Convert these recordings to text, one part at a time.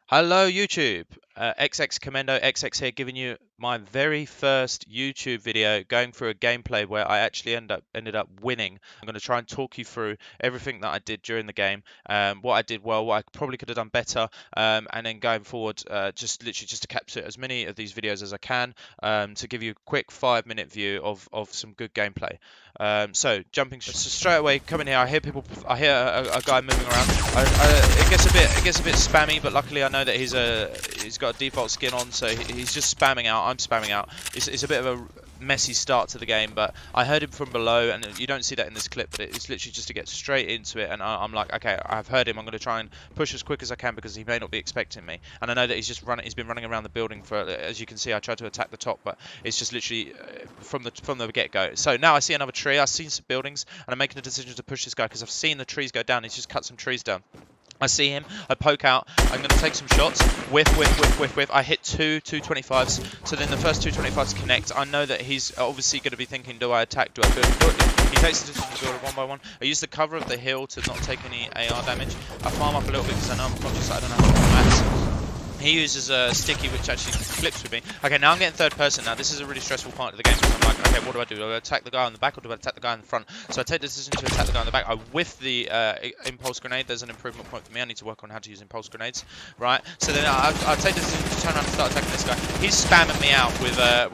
Hello YouTube, XXcommendoXX here, giving you my very first YouTube video going through a gameplay where I actually ended up winning. I'm going to try and talk you through everything that I did during the game, what I did well, what I probably could have done better, and then going forward, just literally just to capture as many of these videos as I can, to give you a quick 5-minute view of some good gameplay. So jumping straight away, coming here, I hear a guy moving around. It gets a bit spammy, but luckily I know that he's got a default skin on, so he's just spamming out. I'm spamming out. It's a bit of a messy start to the game, but I heard him from below, and you don't see that in this clip, but it's literally just to get straight into it. And I'm like, okay, I've heard him. I'm going to try and push as quick as I can because he may not be expecting me. And I know that he's been running around the building for, as you can see, I tried to attack the top, but it's just literally from the get-go. So now I see another tree. I've seen some buildings, and I'm making a decision to push this guy because I've seen the trees go down. He's just cut some trees down. I see him, I poke out, I'm going to take some shots, whiff. I hit two 225s, so then the first 225s connect. I know that he's obviously going to be thinking, do I attack, do I build? He takes the decision to build it one by one. I use the cover of the hill to not take any AR damage. I farm up a little bit because I know I'm conscious that I don't have enough mats. He uses a sticky which actually flips with me. Okay, now I'm getting third person. Now this is a really stressful part of the game because I'm like, okay, what do I do? Do I attack the guy on the back or do I attack the guy in the front? So I take the decision to attack the guy on the back. I whiff the impulse grenade. There's an improvement point for me. I need to work on how to use impulse grenades, right? So then I take the decision to turn around and start attacking this guy. He's spamming me out with a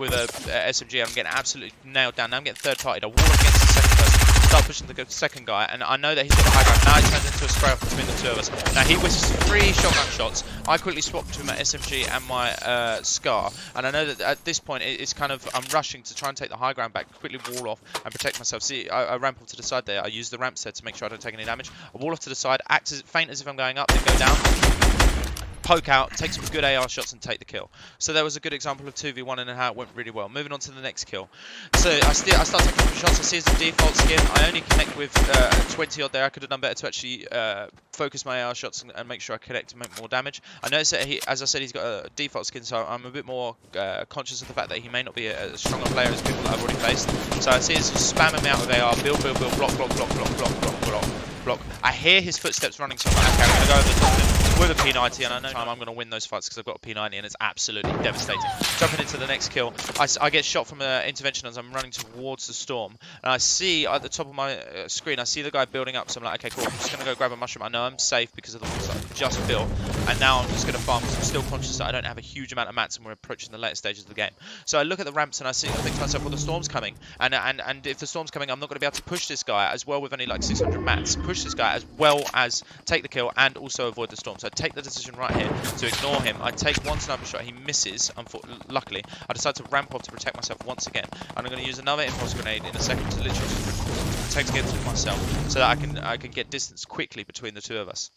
SMG. I'm getting absolutely nailed down. Now I'm getting third partied. I wall against the second person. Start pushing the second guy, and I know that he's got the high ground. Now he turns into a spray off between the two of us. Now he whistles 3 shotgun shots. I quickly swap between my SMG and my SCAR, and I know that at this point it's kind of, I'm rushing to try and take the high ground back, quickly wall off and protect myself. See, I ramp off to the side there. I use the ramp set to make sure I don't take any damage. I wall off to the side, faint as if I'm going up, then go down. Poke out, take some good AR shots and take the kill. So that was a good example of 2v1 and how it went really well. Moving on to the next kill. So I start taking some shots. I see it's a default skin. I only connect with 20 odd there. I could have done better to actually focus my AR shots and make sure I connect and make more damage. I noticed that as I said, he's got a default skin, so I'm a bit more conscious of the fact that he may not be a stronger player as people that I've already faced. So I see he's just spamming me out with AR, build, block. I hear his footsteps running, so I'm like, okay, I'm going to go over the top of him with a P90, and I know I'm going to win those fights because I've got a P90 and it's absolutely devastating. Jumping into the next kill, I get shot from an intervention as I'm running towards the storm, and I see at the top of my screen, I see the guy building up, so I'm like, okay, cool, I'm just going to go grab a mushroom. I know I'm safe because of the ones that I've just built, and now I'm just going to farm because I'm still conscious that I don't have a huge amount of mats and we're approaching the later stages of the game. So I look at the ramps and I think to myself, well, the storm's coming, and if the storm's coming, I'm not going to be able to push this guy as well with only like 600 mats, push this guy as well as take the kill and also avoid the storm. So I take the decision right here to ignore him. I take one sniper shot, he misses, luckily. I decide to ramp off to protect myself once again, and I'm going to use another impulse grenade in a second to literally protect against myself so that I can get distance quickly between the two of us.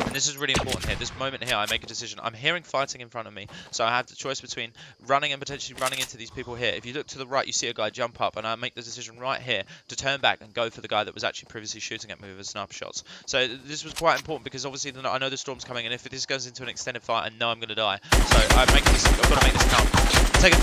And this is really important here. This moment here, I make a decision. I'm hearing fighting in front of me, so I have the choice between running and potentially running into these people here. If you look to the right, you see a guy jump up, and I make the decision right here to turn back and go for the guy that was actually previously shooting at me with his sniper shots. So this was quite important because obviously I know the storm's coming, and if this goes into an extended fight, I know I'm going to die. So I've got to make this count. Take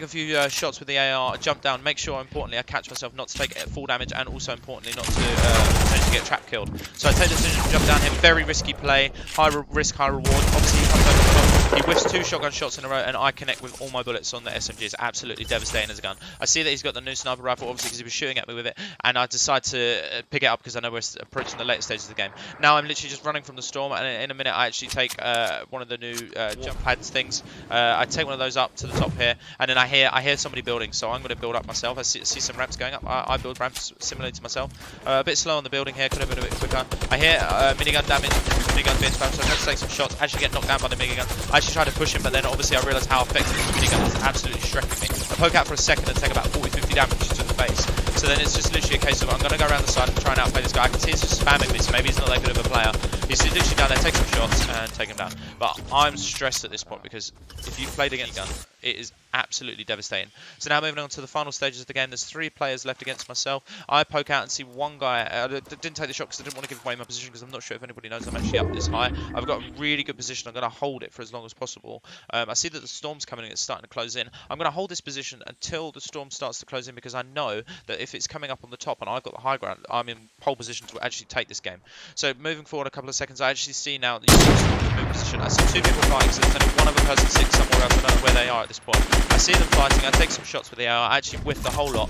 a few shots with the AR, jump down, make sure, importantly, I catch myself not to take full damage, and also, importantly, not to potentially get trap killed. So I take the decision to jump down here, very risky play, high risk, high reward. Obviously, he comes over the top, he whiffs 2 shotgun shots in a row, and I connect with all my bullets on the SMG. It's absolutely devastating as a gun. I see that he's got the new sniper rifle, obviously, because he was shooting at me with it, and I decide to pick it up because I know we're approaching the later stages of the game. Now I'm literally just running from the storm, and in a minute I actually take one of the new jump pads things. I take one of those up to the top here, and then I hear somebody building, so I'm going to build up myself. I see some ramps going up. I build ramps similarly to myself. A bit slow on the building here, could have been a bit quicker. I hear minigun damage, minigun being spammed, so I have to take some shots. Actually get knocked down by the minigun. I actually try to push him, but then obviously I realise how effective the minigun is, absolutely shredding me. I poke out for a second and take about 40-50 damage to the face. So then it's just literally a case of I'm going to go around the side and try and outplay this guy. I can see he's just spamming me, so maybe he's not that good of a player. He's literally down there, take some shots and take him down. But I'm stressed at this point because if you've played against gun, it is absolutely devastating. So now moving on to the final stages of the game, there's 3 players left against myself. I poke out and see one guy. I didn't take the shot because I didn't want to give away my position, because I'm not sure if anybody knows I'm actually up this high. I've got a really good position. I'm going to hold it for as long as possible. I see that the storm's coming and it's starting to close in. I'm going to hold this position until the storm starts to close in, because I know that if it's coming up on the top and I've got the high ground, I'm in pole position to actually take this game. So moving forward a couple of seconds, I actually see now that you see the storm's move position. I see 2 people fighting, so there's only one other person sitting somewhere else. I don't know where they are at this point. I see them fighting. I take some shots with the AR. I actually whiff the whole lot.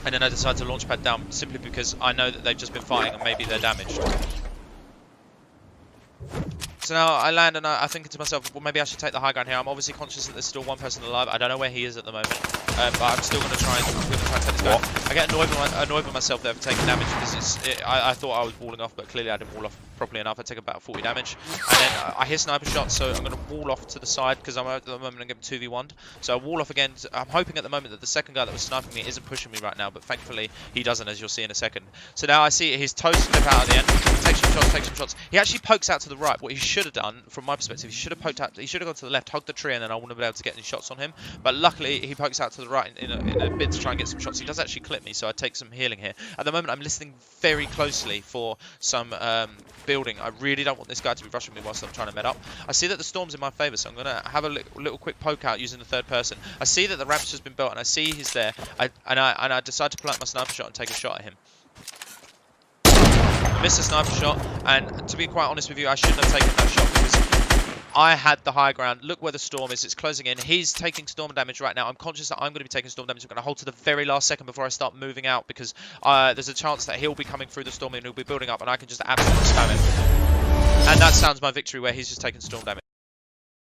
And then I decide to launch pad down, simply because I know that they've just been fighting and maybe they're damaged. So now I land and I think to myself, well, maybe I should take the high ground here. I'm obviously conscious that there's still one person alive. I don't know where he is at the moment, but I'm still going to try and take this guy. I get annoyed with myself there for taking damage, because I thought I was walling off, but clearly I didn't wall off properly enough. I take about 40 damage, and then I hear sniper shots, so I'm going to wall off to the side, because I'm at the moment I'm getting 2v1'd. So I wall off again. I'm hoping at the moment that the second guy that was sniping me isn't pushing me right now, but thankfully he doesn't, as you'll see in a second. So now I see his toes slip out at the end. Take some shots. He actually pokes out to the right. What he should have done, from my perspective, he should have poked out. He should have gone to the left, hugged the tree, and then I wouldn't have been able to get any shots on him. But luckily, he pokes out to the right in a bit to try and get some shots. He does actually clip me, so I take some healing here. At the moment, I'm listening very closely for some building. I really don't want this guy to be rushing me whilst I'm trying to med up. I see that the storm's in my favour, so I'm going to have a little quick poke out using the third person. I see that the ramp's just been built, and I see he's there. I decide to pull out my sniper shot and take a shot at him. Missed a sniper shot, and to be quite honest with you, I shouldn't have taken that shot, because I had the high ground. Look where the storm is. It's closing in. He's taking storm damage right now. I'm conscious that I'm going to be taking storm damage. I'm going to hold to the very last second before I start moving out, because there's a chance that he'll be coming through the storm and he'll be building up, and I can just absolutely spam him. And that sounds my victory, where he's just taken storm damage.